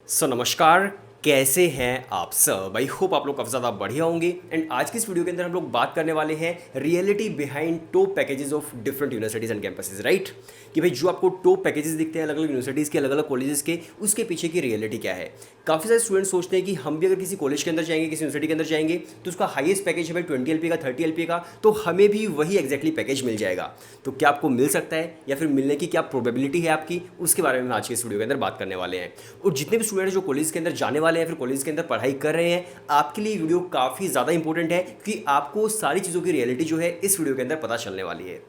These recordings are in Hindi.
नमस्कार। कैसे हैं आप सब? आई होप आप लोग काफ़ी ज़्यादा बढ़िया होंगे। एंड आज की इस वीडियो के अंदर हम लोग बात करने वाले हैं reality behind top packages of different universities and campuses, right? कि भाई जो आपको टॉप पैकेजेस दिखते हैं अलग अलग यूनिवर्सिटीज़ के, अलग अलग कॉलेजेस के, उसके पीछे की रियलिटी क्या है। काफ़ी सारे स्टूडेंट्स सोचते हैं कि हम भी अगर किसी कॉलेज के अंदर जाएंगे, किसी यूनिवर्सिटी के अंदर जाएंगे, तो उसका हाईएस्ट पैकेज है भाई 20 LP का, 30 LP का, तो हमें भी वही एक्जैक्टली पैकेज मिल जाएगा। तो क्या आपको मिल सकता है या फिर मिलने की क्या प्रोबेबिलिटी है आपकी, उसके बारे में आज के इस वीडियो के अंदर बात करने वाले हैं। और जितने भी स्टूडेंट जो कॉलेज के अंदर जाने वाले हैं, फिर कॉलेज के अंदर पढ़ाई कर रहे हैं, आपके लिए वीडियो काफ़ी ज़्यादा इंपॉर्टेंट है क्योंकि आपको सारी चीज़ों की रियलिटी जो है इस वीडियो के अंदर पता चलने वाली है।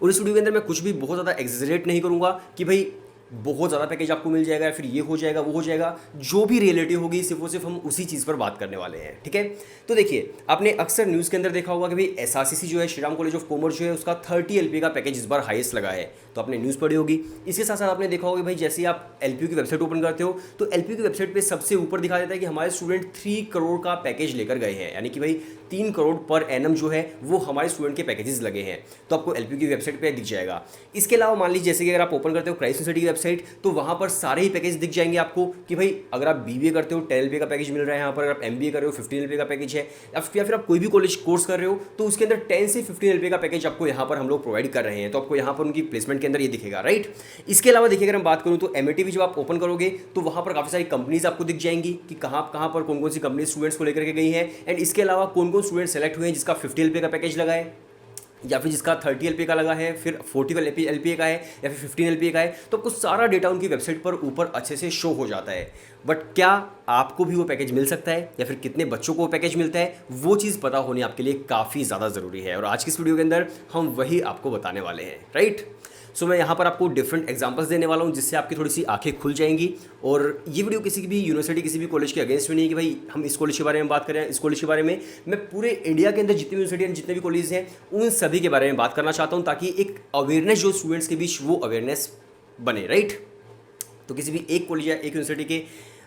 और इस वीडियो के अंदर मैं कुछ भी बहुत ज़्यादा एग्जैजरेट नहीं करूँगा कि भाई बहुत ज़्यादा पैकेज आपको मिल जाएगा या फिर ये हो जाएगा वो हो जाएगा। जो भी रियलिटी होगी सिर्फ और सिर्फ हम उसी चीज़ पर बात करने वाले हैं, ठीक है? तो देखिए, आपने अक्सर न्यूज़ के अंदर देखा होगा कि भाई एसआरसीसी जो है, श्रीराम कॉलेज ऑफ कॉमर्स जो है, उसका 30 LP का पैकेज इस बार हाईएस्ट लगा है। तो आपने न्यूज़ पढ़ी होगी। इसके साथ साथ आपने देखा होगा भाई जैसे ही आप एलपीयू की वेबसाइट ओपन करते हो तो एलपीयू की वेबसाइट पे सबसे ऊपर दिखा देता है कि हमारे स्टूडेंट 3 करोड़ का पैकेज लेकर गए हैं, यानी कि भाई 3 करोड़ पर एनम जो है वो हमारे स्टूडेंट के पैकेजेस लगे हैं। तो आपको एलपीयू की वेबसाइट पे दिख जाएगा। इसके अलावा मान लीजिए जैसे कि अगर आप ओपन करते हो क्राइस्ट यूनिवर्सिटी की वेबसाइट, तो वहाँ पर सारे ही पैकेज दिख जाएंगे आपको कि भाई अगर आप बीबीए करते हो 10 LP का पैकेज मिल रहा है यहाँ पर, अगर आप एमबीए कर रहे हो 15 LP का पैकेज है, या फिर आप कोई भी कॉलेज कोर्स कर रहे हो तो उसके अंदर 10 से 15 LP का पैकेज आपको यहाँ पर हम लोग प्रोवाइड कर रहे हैं। तो आपको यहाँ पर उनकी प्लेसमेंट के अंदर ये दिखेगा, राइट? इसके अलावा देखिए, अगर हम बात करूँ तो एमएटी भी जब आप ओपन करोगे तो वहाँ पर काफ़ी सारी कंपनीज आपको दिख जाएंगी कि कहाँ कहाँ पर कौन कौन सी कंपनी स्टूडेंट्स को लेकर के गई है। एंड इसके अलावा कौन कौन स्टूडेंट सेलेक्ट हुए हैं जिसका 50 LP का पैकेज लगा है, या फिर जिसका 30 LP का लगा है, फिर 40 LP का है, या फिर 15 LP का है। तो आपको सारा डेटा उनकी वेबसाइट पर ऊपर अच्छे से शो हो जाता है। बट क्या आपको भी वो पैकेज मिल सकता है या फिर कितने बच्चों को वो पैकेज मिलता है, वो चीज़ पता होनी आपके लिए काफ़ी ज़्यादा ज़रूरी है। और आज की इस वीडियो के अंदर हम वही आपको बताने वाले हैं, राइट? सो मैं यहाँ पर आपको डिफरेंट एग्जांपल्स देने वाला हूँ जिससे आपकी थोड़ी सी आंखें खुल जाएंगी। और ये वीडियो किसी की भी यूनिवर्सिटी, किसी भी कॉलेज के अगेंस्ट में नहीं है कि भाई हम इस कॉलेज के बारे में बात करें, इस कॉलेज के बारे में। मैं पूरे इंडिया के अंदर जितनी यूनिवर्सिटी एंड जितने भी कॉलेज हैं उन सभी के बारे में बात करना चाहता हूँ, ताकि एक अवेयरनेस जो स्टूडेंट्स के बीच वो अवेयरनेस बने, राइट? तो किसी भी एक कॉलेज या एक यूनिवर्सिटी के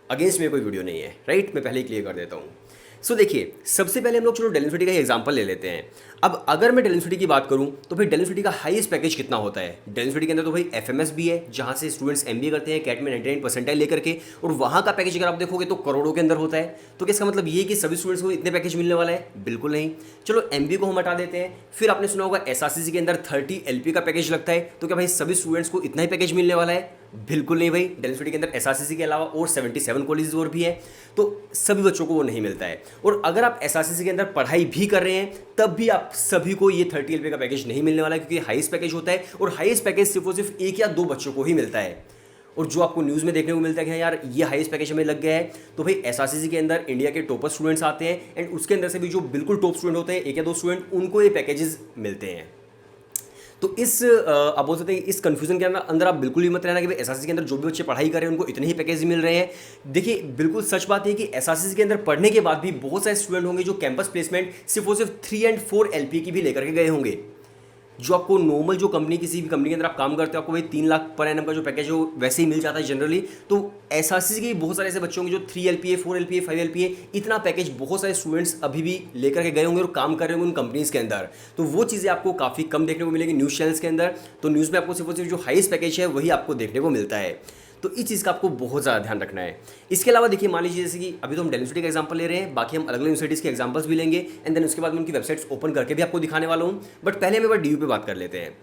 अगेंस्ट में कोई वीडियो नहीं है, राइट? मैं पहले ही क्लियर कर देता हूँ। सो देखिए, सबसे पहले हम लोग चलो डेल यूनिवर्सिटी का ही एग्जांपल ले लेते हैं। अब अगर मैं डेल यूनिवर्सिटी की बात करूं तो फिर डेल यूनिवर्सिटी का हाईएस्ट पैकेज कितना होता है? डेल यूनिवर्सिटी के अंदर तो भाई एफएमएस भी है, जहां से स्टूडेंट्स एमबीए करते हैं कैट में 99% लेकर के, और वहां का पैकेज अगर आप देखोगे तो करोड़ों के अंदर होता है। तो क्या इसका मतलब ये कि सभी स्टूडेंट्स को इतने पैकेज मिलने वाला है? बिल्कुल नहीं। चलो एमबीए को हम हटा देते हैं। फिर आपने सुना होगा एसआरसीसी के अंदर 30 LP का पैकेज लगता है। तो क्या भाई सभी स्टूडेंट्स को इतना ही पैकेज मिलने वाला है? बिल्कुल नहीं भाई। डेल यूनिवर्सिटी के अंदर एसआरसीसी के अलावा और 77 कॉलेज और भी है, तो सभी बच्चों को वो नहीं मिलता है। और अगर आप एसआरसीसी के अंदर पढ़ाई भी कर रहे हैं तब भी आप सभी को ये 30 LP का पैकेज नहीं मिलने वाला है, क्योंकि हाईएस्ट पैकेज होता है और हाईएस्ट पैकेज सिर्फ और सिर्फ 1 या 2 बच्चों को ही मिलता है। और जो आपको न्यूज़ में देखने को मिलता है कि हाँ यार ये हाईएस्ट पैकेज हमें लग गया है, तो भाई एसआरसीसी के अंदर इंडिया के टॉपर स्टूडेंट्स आते हैं एंड उसके अंदर से भी जो बिल्कुल टॉप स्टूडेंट होते हैं, 1 या 2 स्टूडेंट, उनको ये पैकेजेस मिलते हैं। तो इस आप बोल सकते हैं इस कंफ्यूजन के अंदर आप बिल्कुल ही मत रहना कि भाई एसआरसीसी के अंदर जो भी बच्चे पढ़ाई कर रहे हैं उनको इतने ही पैकेज मिल रहे हैं। देखिए, बिल्कुल सच बात है कि एसआरसीसी के अंदर पढ़ने के बाद भी बहुत सारे स्टूडेंट होंगे जो कैंपस प्लेसमेंट सिर्फ और सिर्फ 3 और 4 LP की भी लेकर के गए होंगे। जो आपको नॉर्मल जो कंपनी, किसी भी कंपनी के अंदर आप काम करते हो, आपको भाई 3 लाख पर एनम का जो पैकेज है वो वैसे ही मिल जाता है जनरली। तो एसआरसीसी के बहुत सारे ऐसे बच्चे होंगे जो 3 LP, 4 LP, 5 LP, इतना पैकेज बहुत सारे स्टूडेंट्स अभी भी लेकर के गए होंगे और काम कर रहे होंगे उन कंपनीज़ के अंदर। तो वो चीज़ें आपको काफ़ी कम देखने को मिलेगी न्यूज़ चैनल्स के अंदर। तो न्यूज़ में आपको सिर्फ और सिर्फ जो हाईएस्ट पैकेज है वही आपको देखने को मिलता है। तो इस चीज़ का आपको बहुत ज़्यादा ध्यान रखना है। इसके अलावा देखिए, मान लीजिए जैसे कि अभी तो हम डेल यूनिवर्सिटी का एग्जांपल ले रहे हैं, बाकी हम अलग अलग यूनिवर्सिटीज़ के एग्जांपल्स भी लेंगे एंड देन उसके बाद मैं उनकी वेबसाइट्स ओपन करके भी आपको दिखाने वाला हूँ। बट पहले हम एक बार डीयू पे बात कर लेते हैं।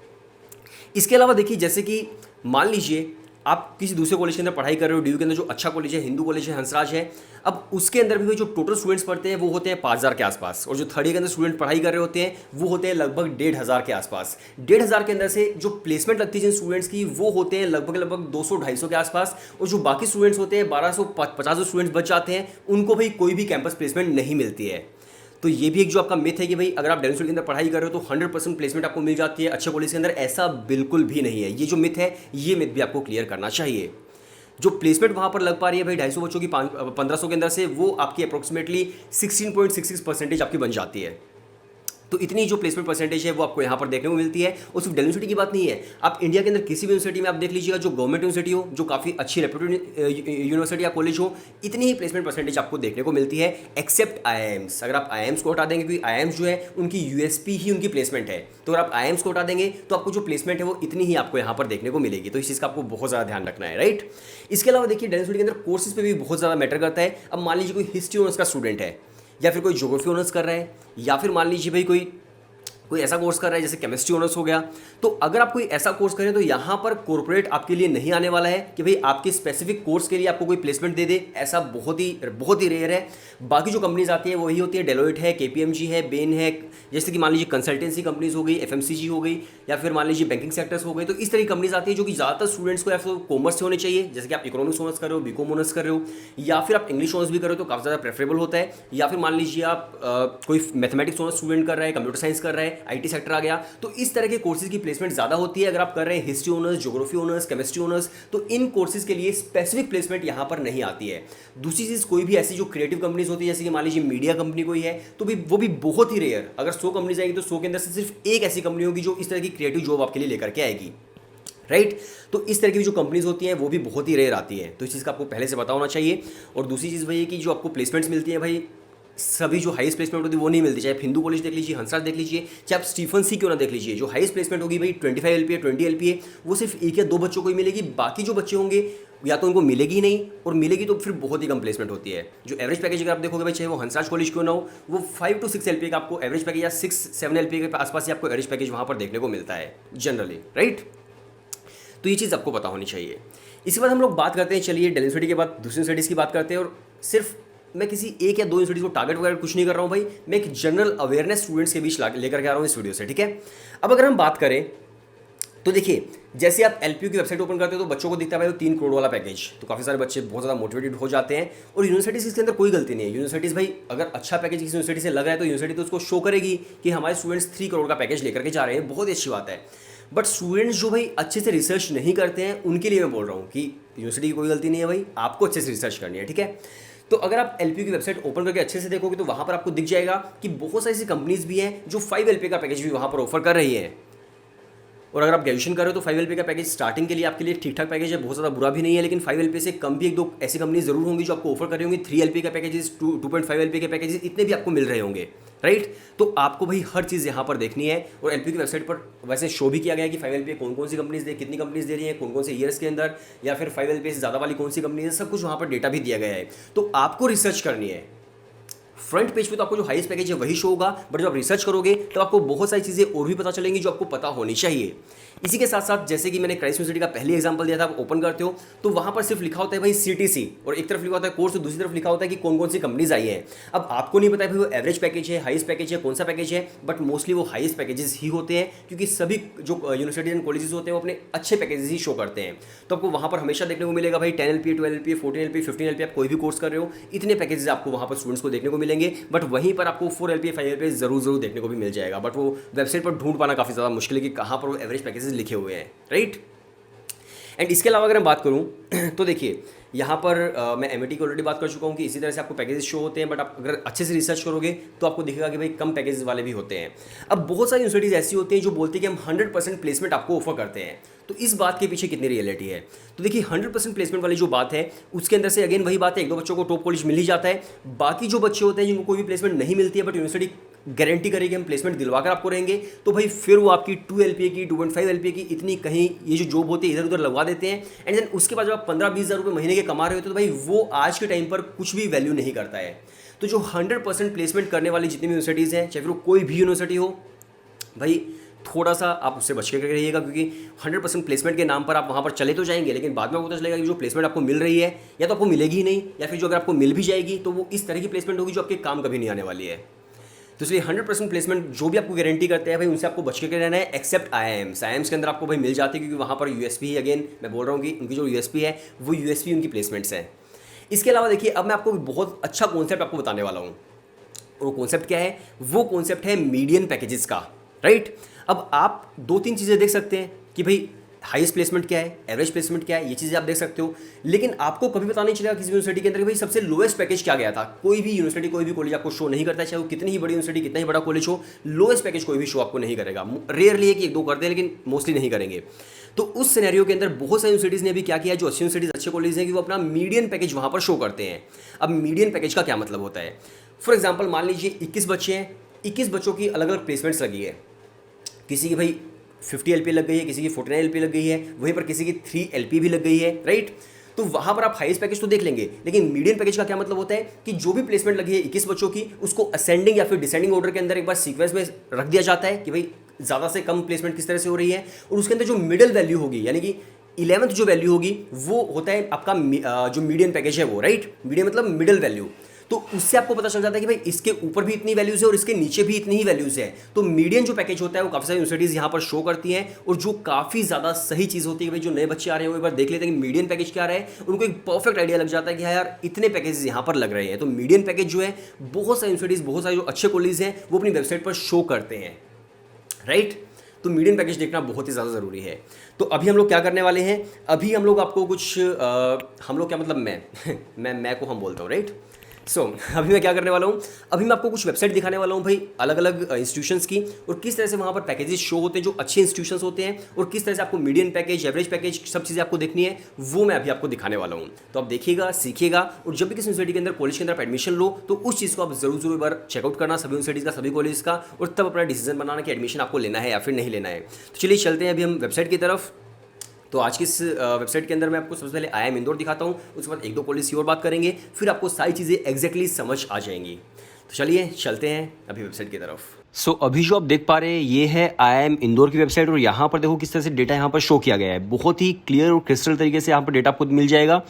इसके अलावा देखिए, जैसे कि मान लीजिए आप किसी दूसरे कॉलेज के अंदर पढ़ाई कर रहे हो, डीयू के अंदर जो अच्छा कॉलेज है, हिंदू कॉलेज है, हंसराज है। अब उसके अंदर भी जो टोटल स्टूडेंट्स पढ़ते हैं वो होते हैं 5000 के आसपास, और जो थर्ड ईयर के अंदर स्टूडेंट पढ़ाई कर रहे होते हैं वो होते हैं लगभग 1500 के आसपास। 1500 के अंदर से जो प्लेसमेंट लगती है जिन स्टूडेंट्स की वो होते हैं लगभग 200-250 के आसपास, और जो बाकी स्टूडेंट्स होते हैं 1250 स्टूडेंट्स बच जाते हैं, उनको भाई कोई भी कैंपस प्लेसमेंट नहीं मिलती है। तो ये भी एक जो आपका मिथ है कि भाई अगर आप डेल यूनिवर्सिटी के अंदर पढ़ाई कर रहे हो तो 100% प्लेसमेंट आपको मिल जाती है अच्छे कॉलेज के अंदर, ऐसा बिल्कुल भी नहीं है। ये जो मिथ है, ये मिथ भी आपको क्लियर करना चाहिए। जो प्लेसमेंट वहाँ पर लग पा रही है भाई 250 बच्चों की 1500 के अंदर से, वो आपकी अप्रोक्सीमेटली 16.66% आपकी बन जाती है। तो इतनी जो प्लेसमेंट परसेंटेज है वो आपको यहाँ पर देखने को मिलती है। और सिर्फ दिल्ली यूनिवर्सिटी की बात नहीं है, आप इंडिया के अंदर किसी भी यूनिवर्सिटी में आप देख लीजिएगा, जो गवर्नमेंट यूनिवर्सिटी हो, जो काफ़ी अच्छी रेप्यूटेड यूनिवर्सिटी या कॉलेज हो, इतनी ही प्लेसमेंट परसेंटेज आपको देखने को मिलती है, एक्सेप्ट आईआईएम्स। अगर आप आईआईएम्स को हटा देंगे, क्योंकि आईआईएम्स जो है उनकी यूएसपी ही उनकी प्लेसमेंट है, तो अगर आप आईआईएम्स को हटा देंगे तो आपको जो प्लेसमेंट है वो इतनी ही आपको यहाँ पर देखने को मिलेगी। तो इस चीज़ का आपको बहुत ज़्यादा ध्यान रखना है, राइट। इसके अलावा देखिए दिल्ली यूनिवर्सिटी के अंदर कोर्सेज पे भी बहुत ज़्यादा मैटर करता है। अब मान लीजिए कोई हिस्ट्री ऑनर्स का स्टूडेंट है, या फिर कोई ज्योग्राफी ऑनर्स कर रहा है, या फिर मान लीजिए भाई कोई ऐसा कोर्स कर रहा है जैसे केमिस्ट्री ऑनर्स हो गया, तो अगर आप कोई ऐसा कोर्स करें तो यहाँ पर कॉर्पोरेट आपके लिए नहीं आने वाला है कि भाई आपके स्पेसिफिक कोर्स के लिए आपको कोई प्लेसमेंट दे दे, ऐसा बहुत ही रेयर है। बाकी जो कंपनीज आती है वही होती है, डेलोइट है, केपीएमजी है, बेन है, जैसे कि मान लीजिए कंसल्टेंसी कंपनीज हो गई, एफएमसीजी हो गई, या फिर मान लीजिए बैंकिंग सेक्टर्स हो गए। तो इस तरह की कंपनीज आती है जो कि ज़्यादातर स्टूडेंट्स को या फिर कॉमर्स से होने चाहिए, जैसे कि आप इकोनॉमिक्स ऑनर्स कर रहे हो, बीकॉम ऑनर्स कर रहे हो, या फिर आप इंग्लिश ऑनर्स भी कर रहे हो तो काफ़ी ज़्यादा प्रेफरेबल होता है। या फिर मान लीजिए आप कोई मैथमेटिक्स ऑनर्स स्टूडेंट कर रहा है, कंप्यूटर साइंस कर रहा है, आईटी सेक्टर आ गया, तो इस तरह के कोर्सेज की प्लेसमेंट ज्यादा होती है। अगर आप कर रहे हैं history honours, geography honours, chemistry honours, तो इन कोर्सेज के लिए स्पेसिफिक प्लेसमेंट यहां पर नहीं आती है। दूसरी चीज, कोई भी ऐसी जो क्रिएटिव कंपनीज होती है, जैसे कि मान लीजिए मीडिया कंपनी कोई है, तो भी वो भी बहुत ही रेयर। अगर 100 कंपनीज आएगी तो 100 के अंदर से सिर्फ एक ऐसी कंपनी होगी जो इस तरह की क्रिएटिव जॉब आपके लिए लेकर के आएगी, राइट। तो इस तरह की जो कंपनीज होती हैं वो भी बहुत ही रेयर आती है, तो इस चीज़ का आपको पहले से पता होना चाहिए। और दूसरी चीज़ वही है कि जो आपको प्लेसमेंट्स मिलती है भाई, सभी जो हाईएस्ट प्लेसमेंट होती है वो नहीं मिलती। चाहे हिंदू कॉलेज देख लीजिए, हंसराज देख लीजिए, चाहे आप स्टीफन सी क्यों ना देख लीजिए, जो हाईएस्ट प्लेसमेंट होगी भाई 25 LPA 20 LPA, वो सिर्फ एक या दो बच्चों को ही मिलेगी। बाकी जो बच्चे होंगे या तो उनको मिलेगी ही नहीं, और मिलेगी तो फिर बहुत ही कम प्लेसमेंट होती है। जो एवरेज पैकेज अगर आप देखोगे भाई, चाहे वो हंसराज कॉलेज क्यों ना हो, वो 5 to 6 LPA का आपको एवरेज पैकेज, या 6-7 LPA के आसपास ही आपको एवरेज पैकेज वहाँ पर देखने को मिलता है जनरली, राइट। तो ये चीज़ आपको पता होनी चाहिए। इसके बाद हम लोग बात करते हैं, चलिए दिल्ली यूनिवर्सिटी के बाद दूसरी यूनिवर्सिटीज़ की बात करते हैं। और सिर्फ मैं किसी एक या दो यूनिवर्सिटीज़ को टारगेट वगैरह कुछ नहीं कर रहा हूँ भाई, मैं एक जनरल अवेयरनेस स्टूडेंट्स के बीच लेकर के आ रहा हूँ इस वीडियो से, ठीक है। अब अगर हम बात करें तो देखिए, जैसे आप एलपीयू की वेबसाइट ओपन करते हो तो बच्चों को दिखता है भाई वो 3 करोड़ वाला पैकेज, तो काफ़ी सारे बच्चे बहुत ज़्यादा मोटिवेटेड हो जाते हैं। और यूनिवर्सिटीज़ इसके अंदर कोई गलती नहीं है। यूनिवर्सिटीज़ भाई अगर अच्छा पैकेज किसी यूनिवर्सिटी से लग रहा है तो यूनिवर्सिटी तो उसको शो करेगी कि हमारे स्टूडेंट्स 3 करोड़ का पैकेज लेकर के जा रहे हैं, बहुत ही अच्छी बात है। बट स्टूडेंट्स जो भाई अच्छे से रिसर्च नहीं करते हैं, उनके लिए मैं बोल रहा हूँ कि यूनिवर्सिटी की कोई गलती नहीं है भाई, आपको अच्छे से रिसर्च करनी है, ठीक है। तो अगर आप एलपीयू की वेबसाइट ओपन करके अच्छे से देखोगे तो वहाँ पर आपको दिख जाएगा कि बहुत सारी ऐसी कंपनीज भी हैं जो 5 LPA का पैकेज भी वहाँ पर ऑफर कर रही है। और अगर आप ग्रेजुएशन कर रहे हो तो 5 LPA का पैकेज स्टार्टिंग के लिए आपके लिए ठीक ठाक पैकेज है, बहुत ज़्यादा बुरा भी नहीं है। लेकिन 5 LPA से कम भी एक दो ऐसी कंपनी जरूर होंगी जो आपको ऑफर कर रही होंगी। 3 LPA का पैकेजेस, 2.5 LPA के पैकेजेस, इतने भी आपको मिल रहे होंगे, राइट। तो आपको भाई हर चीज़ यहाँ पर देखनी है। और एलपीयू की वेबसाइट पर वैसे शो भी किया गया है कि 5 LPA कौन कौन सी कंपनीज दे, कितनी कंपनीज दे रही है, कौन कौन से ईयर्स के अंदर, या फिर 5 LPA से ज़्यादा वाली कौन सी कंपनी है, सब कुछ वहाँ पर डेटा भी दिया गया है। तो आपको रिसर्च करनी है। फ्रंट पेज पे तो आपको जो हाईएस्ट पैकेज है वही शो होगा, बट जब आप रिसर्च करोगे तो आपको बहुत सारी चीज़ें और भी पता चलेंगी जो आपको पता होनी चाहिए। इसी के साथ साथ जैसे कि मैंने क्राइस्ट यूनिवर्सिटी का पहले एग्जांपल दिया था, आप ओपन करते हो तो वहाँ पर सिर्फ लिखा होता है भाई CTC, और एक तरफ लिखा होता है कोर्स, तो दूसरी तरफ लिखा होता है कि कौन कौन सी कंपनीज आई है। अब आपको नहीं पता है भाई वो एवरेज पैकेज है, हाईएस्ट पैकेज है, कौन सा पैकेज है, बट मोस्टली वो हाईएस्ट पैकेजेस ही होते हैं, क्योंकि सभी जो यूनिवर्सिटीज एंड कॉलेजेस होते हैं वो अपने अच्छे पैकेजेस ही शो करते हैं। तो आपको वहाँ पर हमेशा देखने को मिलेगा भाई 10 LPA, 12 LPA, 14 LPA, 15 LPA, आप कोई भी कोर्स कर रहे हो, इतने पैकेजेस आपको वहाँ पर स्टूडेंट्स को देखने को मिलेंगे। बट वहीं पर आपको 4 LPA, 5 LPA जरूर देखने को भी मिल जाएगा, बट वो वेबसाइट पर ढूंढ पाना काफ़ी ज़्यादा मुश्किल है कि कहाँ पर वो एवरेज पैकेजेस लिखे हुए हैं, राइट। एंड इसके अलावा अगर मैं बात करूं तो देखिए यहाँ पर मैं एमआईटी की ऑलरेडी बात कर चुका हूँ कि इसी तरह से आपको पैकेजेस शो होते हैं, बट आप अगर अच्छे से रिसर्च करोगे तो आपको दिखेगा कि भाई कम पैकेजेस वाले भी होते हैं। अब बहुत सारी यूनिवर्सिटीज़ ऐसी होती हैं जो बोलती है कि हम 100% प्लेसमेंट आपको ऑफर करते हैं, तो इस बात के पीछे कितनी रियलिटी है। तो देखिए 100% प्लेसमेंट वाली जो बात है उसके अंदर से अगेन वही बात है, एक दो बच्चों को टॉप कॉलेज मिल ही जाता है। बाकी जो बच्चे होते हैं जिनको कोई भी प्लेसमेंट नहीं मिलती है, बट यूनिवर्सिटी गारंटी करेगी हम प्लेसमेंट दिलवाकर आपको रहेंगे, तो भाई फिर वो आपकी 2 LPA की, 2.5 LPA की इतनी कहीं ये जो जॉब होती है इधर उधर लगवा देते हैं। एंड देन उसके बाद जब आप 15-20 हज़ार रुपये महीने के कमा रहे होते हो तो भाई वो आज के टाइम पर कुछ भी वैल्यू नहीं करता है। तो जो 100% प्लेसमेंट करने वाली जितनी भी यूनिवर्सिटीज़ हैं, चाहे फिर वो कोई भी यूनिवर्सिटी हो, भाई थोड़ा सा आप उससे बच के रहिएगा, क्योंकि 100% प्लेसमेंट के नाम पर आप वहाँ पर चले तो जाएंगे, लेकिन बाद में आपको पता चलेगा कि जो प्लेसमेंट आपको मिल रही है या तो आपको मिलेगी ही नहीं, या फिर जो अगर आपको मिल भी जाएगी तो वो इस तरह की प्लेसमेंट होगी जो आपके काम कभी नहीं आने वाली है। तो इसलिए 100% प्लेसमेंट जो भी आपको गारंटी करते हैं भाई उनसे आपको बच के रहना है, एक्सेप्ट आईआईएम्स। आईआईएम्स के अंदर आपको भाई मिल जाती है, क्योंकि वहाँ पर यूएसपी ही, अगेन मैं बोल रहा हूँ कि उनकी जो यूएसपी है वो यूएसपी उनकी प्लेसमेंट्स हैं। इसके अलावा देखिए अब मैं आपको बहुत अच्छा कॉन्सेप्ट आपको बताने वाला हूँ। वो कॉन्सेप्ट क्या है? वो कॉन्सेप्ट है मीडियन पैकेजेस का, राइट। अब आप 2-3 चीज़ें देख सकते हैं कि भाई हाईएस्ट प्लेसमेंट क्या है, एवरेज प्लेसमेंट क्या है, ये चीज़ें आप देख सकते हो। लेकिन आपको कभी पता नहीं चलेगा किसी यूनिवर्सिटी के अंदर कि भाई सबसे लोएस्ट पैकेज क्या गया था। कोई भी यूनिवर्सिटी, कोई भी कॉलेज आपको शो नहीं करता है, चाहे वो कितनी ही बड़ी यूनिवर्सिटी, कितना ही बड़ा कॉलेज हो, लोएस्ट पैकेज कोई भी शो आपको नहीं करेगा। रेयरली है कि एक दो करते हैं, लेकिन मोस्टली नहीं करेंगे। तो उस सिनेरियो के अंदर बहुत सारी यूनिवर्सिटीज़ ने भी क्या किया, जो अच्छी यूनिवर्सिटीज़, अच्छे कॉलेज हैं, कि वो अपना मीडियन पैकेज वहाँ पर शो करते हैं। अब मीडियन पैकेज का क्या मतलब होता है? फॉर एग्जाम्पल मान लीजिए 21 बच्चे हैं, 21 बच्चों की अलग अलग प्लेसमेंट्स लगी है। किसी की भाई 50 LP लग गई है, किसी की 49 LP लग गई है, वहीं पर किसी की 3 LP भी लग गई है, राइट। तो वहाँ पर आप हाईएस्ट पैकेज तो देख लेंगे, लेकिन मीडियन पैकेज का क्या मतलब होता है कि जो भी प्लेसमेंट लगी है 21 बच्चों की, उसको असेंडिंग या फिर डिसेंडिंग ऑर्डर के अंदर एक बार सीक्वेंस में रख दिया जाता है कि भाई ज़्यादा से कम प्लेसमेंट किस तरह से हो रही है, और उसके अंदर जो मिडिल वैल्यू होगी, यानी कि 11th जो वैल्यू होगी, वो होता है आपका जो मीडियन पैकेज है वो, राइट। मीडियन मतलब मिडिल वैल्यू। तो उससे आपको पता चल जाता है कि भाई इसके ऊपर भी इतनी वैल्यूज़ है और इसके नीचे भी इतनी ही वैल्यूज़ है। तो मीडियन जो पैकेज होता है वो काफ़ी सारी यूनिवर्सिटीज़ यहाँ पर शो करती हैं, और जो काफ़ी ज़्यादा सही चीज़ होती है कि भाई जो नए बच्चे आ रहे हैं वो एक बार देख लेते हैं कि मीडियन पैकेज क्या रहा है, उनको एक परफेक्ट आइडिया लग जाता है कि हाँ यार इतने पैकेज यहाँ पर लग रहे हैं। तो मीडियन पैकेज जो है बहुत सारी यूनिवर्सिटीज़, बहुत सारे जो अच्छे कॉलेज हैं वो अपनी वेबसाइट पर शो करते हैं, राइट। तो मीडियन पैकेज देखना बहुत ही ज़्यादा ज़रूरी है। तो अभी हम लोग क्या करने वाले हैं, अभी हम लोग आपको कुछ हम लोग क्या मतलब मैं को हम बोलता हूँ, राइट। अभी मैं क्या करने वाला हूँ, अभी मैं आपको कुछ वेबसाइट दिखाने वाला हूँ भाई अलग अलग इंस्टीट्यूशंस की, और किस तरह से वहाँ पर पैकेजेस शो होते हैं जो अच्छे इंस्टीट्यूशंस होते हैं, और किस तरह से आपको मीडियन पैकेज, एवरेज पैकेज, सब चीज़ें आपको देखनी है, वो मैं अभी आपको दिखाने वाला हूँ। तो आप देखिएगा, सीखिएगा, और जब भी किसी यूनिवर्सिटी के अंदर, कॉलेज के अंदर आप एडमिशन लो, तो उस चीज़ को आप जरूर एक बार चेकआउट करना, सभी यूनिवर्सिटीज़ का, सभी कॉलेज का, और तब अपना डिसीजन बनाना कि एडमिशन आपको लेना है या फिर नहीं लेना है। तो चलिए चलते हैं अभी हम वेबसाइट की तरफ। तो आज की इस वेबसाइट के अंदर मैं आपको सबसे पहले IIM इंदौर दिखाता हूँ, उसके बाद एक दो कॉलेज की और बात करेंगे, फिर आपको सारी चीज़ें एग्जैक्टली समझ आ जाएंगी। तो चलिए चलते हैं अभी वेबसाइट की तरफ। अभी जो आप देख पा रहे हैं ये है IIM इंदौर की वेबसाइट, और यहाँ पर देखो किस तरह से डेटा यहाँ पर शो किया गया है। बहुत ही क्लियर और क्रिस्टल तरीके से यहाँ पर डेटा आपको मिल जाएगा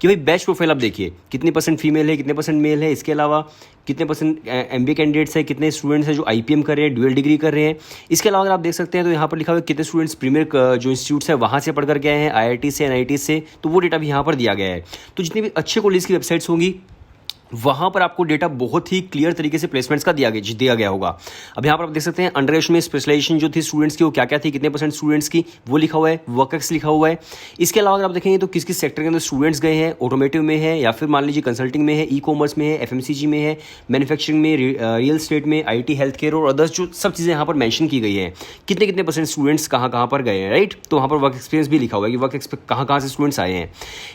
कि भाई बैच प्रोफाइल आप देखिए, कितने % फीमेल है, कितने % मेल है, इसके अलावा कितने % MBA कैंडिडेट्स है, कितने स्टूडेंट्स हैं जो IPM कर रहे हैं, ड्यूअल डिग्री कर रहे हैं। इसके अलावा अगर आप देख सकते हैं तो यहाँ पर लिखा हुआ है कितने स्टूडेंट्स प्रीमियर जो इंस्टीट्यूट्स है वहाँ से पढ़ कर गए हैं, IIT से, NIT से, तो वो डेटा भी यहाँ पर दिया गया है। तो जितनी भी अच्छे कॉलेज की वेबसाइट्स होंगी वहाँ पर आपको डेटा बहुत ही क्लियर तरीके से प्लेसमेंट्स का दिया गया होगा। अब यहाँ पर आप देख सकते हैं अंडर में स्पेशलाइजेशन जो थी स्टूडेंट्स की वो क्या क्या थी, कितने % स्टूडेंट्स की वो लिखा हुआ है, वर्कएक्स लिखा हुआ है। इसके अलावा अगर आप देखेंगे तो किस किस सेक्टर के अंदर स्टूडेंट्स गए हैं, ऑटोमेटिव में है, या फिर मान लीजिए कंसल्टिंग में है, ई-कॉमर्स में है, FMCG में है, मैन्युफैक्चरिंग में, रियल एस्टेट में, IT, हेल्थ केयर और अदर्स, जो सब चीज़ें यहाँ पर मैंशन की गई हैं, कितने कितने % स्टूडेंट्स कहाँ पर गए हैं, राइट। तो वहाँ पर वर्क एक्सपीरियंस भी लिखा हुआ है कि वर्क कहाँ से स्टूडेंट्स आए हैं।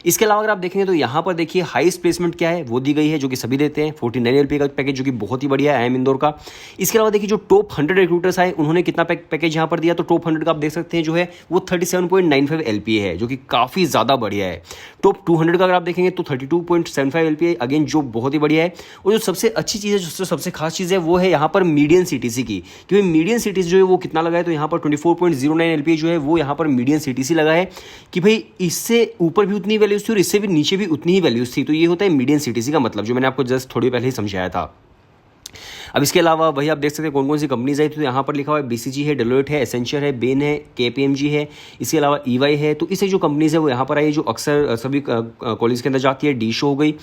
इसके अलावा अगर आप देखेंगे तो यहाँ पर देखिए हाईएस्ट प्लेसमेंट क्या है वो दी गई है, जो कि सभी देते हैं, 49 LP का पैकेज, जो कि बहुत ही बढ़िया है IIM इंदौर का। इसके अलावा देखिए जो टॉप 100 रिक्रूटर्स आए उन्होंने कितना पैकेज यहाँ पर दिया, तो टॉप 100 का आप देख सकते हैं जो है वो 37.95 LPA है, जो कि काफ़ी ज़्यादा बढ़िया है। टॉप 200 का अगर आप देखेंगे तो 32.75 LPA, अगेन जो बहुत ही बढ़िया है। और जो सबसे अच्छी चीज़ है, जो सबसे खास चीज़ है वो है यहाँ पर मीडियन CTC की, क्योंकि मीडियन CTC जो है वो कितना लगा है, तो यहाँ पर 24.09 LPA जो है वो यहाँ पर मीडियन CTC लगा है कि भाई इससे ऊपर भी उतनी वैल्यूज थी और इससे भी नीचे भी उतनी ही वैल्यूज थी। तो ये होता है मीडियन CTC का मतलब, जो मैंने आपको जस्ट थोड़ी पहले ही समझाया था। अब इसके अलावा वही आप देख सकते हैं कौन कौन सी कंपनीज आई थी। तो यहाँ पर लिखा हुआ है BCG है, डेलोइट है, एसेंचर है, बेन है, KPMG है, इसके अलावा EY है। तो इससे जो कंपनीज है वो यहाँ पर आई, जो अक्सर सभी कॉलेज के अंदर जाती है। D-Show हो गई।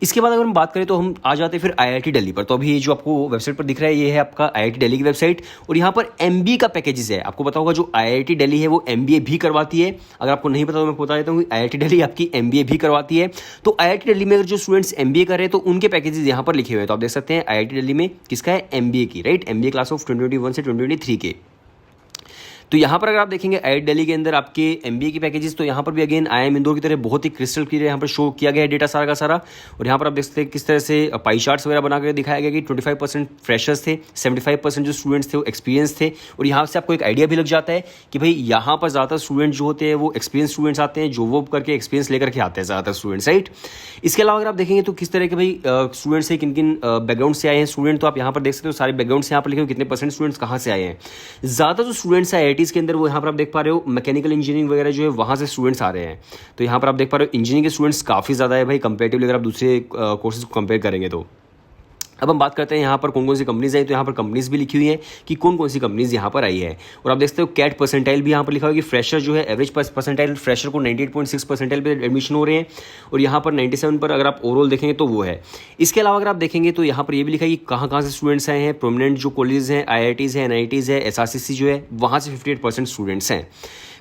इसके बाद अगर हम बात करें तो हम आ जाते हैं फिर IIT दिल्ली पर। तो अभी जो आपको वेबसाइट पर दिख रहा है ये है आपका IIT दिल्ली की वेबसाइट, और यहाँ पर MBA का पैकेजेस है। आपको पता होगा जो IIT दिल्ली है वो MBA भी करवाती है। अगर आपको नहीं पता तो मैं बता देता हूँ कि IIT दिल्ली आपकी MBA भी करवाती है। तो IIT दिल्ली में अगर जो स्टूडेंट्स MBA कर रहे हैं तो उनके पैकेजेस यहाँ पर लिखे हुए हैं। तो आप देख सकते हैं IIT दिल्ली में किसका है, MBA की, राइट। MBA क्लास ऑफ 2021 से 2023 के। तो यहाँ पर अगर आप देखेंगे IIT दिल्ली के अंदर आपके MBA की पैकेजेस, तो यहाँ पर भी अगेन IIM इंदौर की तरह बहुत ही क्रिस्टल क्लियर यहाँ पर शो किया गया है डेटा सारा का सारा। और यहाँ पर आप देख सकते हैं किस तरह से पाई चार्ट्स वगैरह बना कर दिखाया गया कि 25% फ्रेशर्स थे, 75% जो स्टूडेंट्स थे वो एक्सपीरियंस थे। और यहाँ से आपको एक आइडिया भी लग जाता है कि भाई यहाँ पर ज़्यादातर स्टूडेंट जो होते हैं वो एक्सपीरियंस स्टूडेंट्स आते हैं, जो वो करके एक्सपीरियंस लेकर के आते हैं ज़्यादातर स्टूडेंट्स, राइट। इसके अलावा अगर आप देखेंगे तो किस तरह के भाई स्टूडेंट्स से किन किन बैकग्राउंड से आए हैं स्टूडेंट, तो आप यहाँ पर देख सकते हो सारे बैकग्राउंड से यहाँ पर लिखे हुए कितने % स्टूडेंट्स कहाँ से आए हैं। ज़्यादातर जो स्टूडेंट्स हैं IITs के अंदर वो यहाँ पर देख पा रहे हो मैकेनिकल इंजीनियरिंग वगैरह जो है वहाँ से स्टूडेंट्स आ रहे हैं। तो यहाँ पर आप देख पा रहे हो इंजीनियरिंग के स्टूडेंट्स काफ़ी ज़्यादा है भाई, कंपेरेटिवली अगर आप दूसरे कोर्सेज को कंपेयर करेंगे तो। अब हम बात करते हैं यहाँ पर कौन कौन सी कंपनीज आई। तो यहाँ पर कंपनीज भी लिखी हुई है कि कौन कौन सी कंपनीज यहाँ पर आई है। और आप देखते हो कैट परसेंटाइल भी यहाँ पर लिखा हुआ है कि फ्रेशर जो है एवरेज परसेंटाइल फ्रेशर को 98.6 परसेंटाइल पे एडमिशन हो रहे हैं, और यहाँ पर 97 पर अगर आप ओवरऑल देखेंगे तो वो है। इसके अलावा अगर आप देखेंगे तो यहाँ पर ये भी लिखा है कि कहाँ कहाँ से स्टूडेंट्स आए हैं। प्रोमिनेंट जो कॉलेज हैं, IITs हैं, NITs है, SRCC जो है वहाँ से 58% स्टूडेंट्स हैं।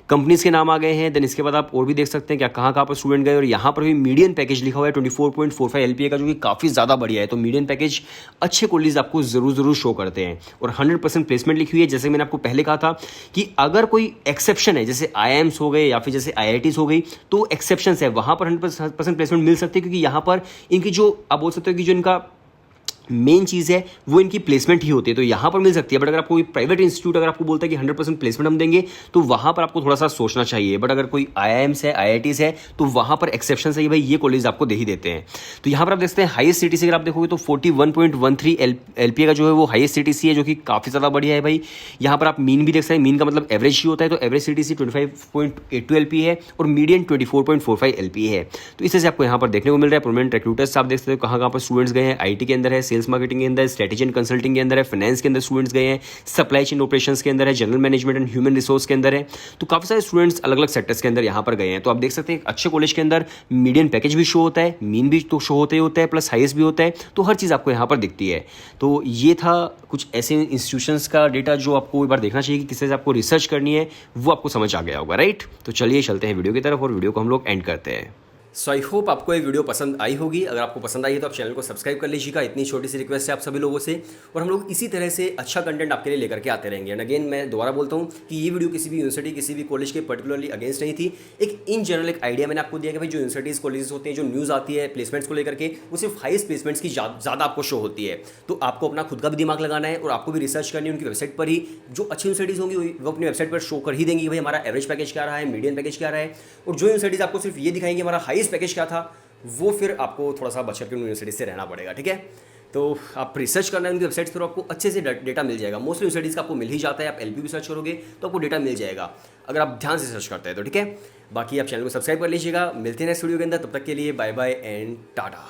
कंपनीज के नाम आ गए हैं। देन इसके बाद आप और भी देख सकते हैं क्या कहाँ कहाँ पर स्टूडेंट गए, और यहाँ पर भी मीडियन पैकेज लिखा हुआ है 24.45 LPA का, जो कि काफ़ी ज़्यादा बढ़िया है। तो मीडियन पैकेज अच्छे कॉलेज आपको ज़रूर शो करते हैं। और 100% प्लेसमेंट लिखी हुई है। जैसे मैंने आपको पहले कहा था कि अगर कोई एक्सेप्शन है, जैसे IIMs हो गए या फिर जैसे IITs हो गई, तो एक्सेप्शंस है, वहाँ पर 100% प्लेसमेंट मिल सकती है, क्योंकि यहाँ पर इनकी जो आप बोल सकते हो कि जो इनका मेन चीज़ है वो इनकी प्लेसमेंट ही होती है। तो यहाँ पर मिल सकती है। बट अगर आपको कोई प्राइवेट इंस्टीट्यूट अगर आपको बोलता है कि 100% प्लेसमेंट हम देंगे, तो वहाँ पर आपको थोड़ा सा सोचना चाहिए। बट अगर कोई IIMs है, IITs है, तो वहाँ पर एक्सेप्शन है, भाई ये कॉलेज आपको दे ही देते हैं। तो यहाँ पर आप देखते हैं हाईएस्ट CTC अगर आप देखोगे तो 41.13 LPA का जो है वो हाईएस्ट CTC है, जो कि काफ़ी ज़्यादा बढ़िया है भाई। यहाँ पर आप मीन भी देख सकते हैं। मीन का मतलब एवरेज ही होता है। तो एवरेज CTC 25.82 LPA है और मीडियन 24.45 LPA है। तो इसे से आपको यहाँ पर देखने को मिल रहा है। परमानेंट रिक्रूटर्स आप देख सकते हो कहाँ कहाँ पर स्टूडेंट्स गए हैं। IT के अंदर है, सेल्स मार्केटिंग के अंदर, स्ट्रेटेजी एंड कंसल्टिंग के अंदर है, फाइनेंस के अंदर स्टूडेंट्स गए हैं, सप्लाई चेन ऑपरेशंस के अंदर है, general management and human resource के अंदर है। तो काफ़ी सारे स्टूडेंट्स अलग अलग सेक्टर्स के अंदर यहाँ पर गए हैं। तो आप देख सकते हैं अच्छे कॉलेज के अंदर मीडियन पैकेज भी शो होता है, मीन भी तो शो होता है, प्लस हाईएस्ट भी होता है। तो हर चीज़ आपको यहाँ पर दिखती है। तो ये था कुछ ऐसे इंस्टीट्यूशंस का डेटा जो आपको एक बार देखना चाहिए कि किस तरह से आपको रिसर्च करनी है, वो आपको समझ आ गया होगा, राइट। तो चलिए चलते हैं वीडियो की तरफ और वीडियो को हम लोग एंड करते हैं। सो आई होप आपको ये वीडियो पसंद आई होगी। अगर आपको पसंद आई है तो आप चैनल को सब्सक्राइब कर लीजिएगा। इतनी छोटी सी रिक्वेस्ट है आप सभी लोगों से, और हम लोग इसी तरह से अच्छा कंटेंट आपके लिए लेकर के आते रहेंगे। एंड अगेन मैं दोबारा बोलता हूँ कि ये वीडियो किसी भी यूनिवर्सिटी, किसी भी कॉलेज के पर्टिकुलरली अगेंस्ट नहीं थी। एक इन जनरल एक आइडिया मैंने आपको दिया कि भाई जो यूनिवर्सिटीज़ कॉलेजेस होते हैं, जो न्यूज़ आती है प्लेसमेंट्स को लेकर के, वो सिर्फ हाईएस्ट प्लेसमेंट्स की ज़्यादा आपको शो होती है। तो आपको अपना खुद का भी दिमाग लगाना है और आपको भी रिसर्च करनी है उनकी वेबसाइट पर ही। जो अच्छी यूनिवर्सिटीज़ होंगी वो अपनी वेबसाइट पर शो कर ही देंगी कि भाई हमारा एवरेज पैकेज क्या रहा है, मीडियन पैकेज क्या रहा है। और जो यूनिवर्सिटीज़ आपको सिर्फ ये दिखाएंगे हमारा हाईएस्ट पैकेज क्या था, वो फिर आपको थोड़ा सा बचकर के यूनिवर्सिटी से रहना पड़ेगा, ठीक है। तो आप रिसर्च करना है उनकी वेबसाइट्स पर, आपको अच्छे से डेटा मिल जाएगा। मोस्टली यूनिवर्सिटीज़ का आपको मिल ही जाता है। आप LP भी सर्च करोगे तो आपको डेटा मिल जाएगा, अगर आप ध्यान से सर्च करते हैं तो, ठीक है। बाकी आप चैनल को सब्सक्राइब कर लीजिएगा। मिलते हैं नेक्स्ट वीडियो के अंदर, तब तक के लिए बाय बाय एंड टाटा।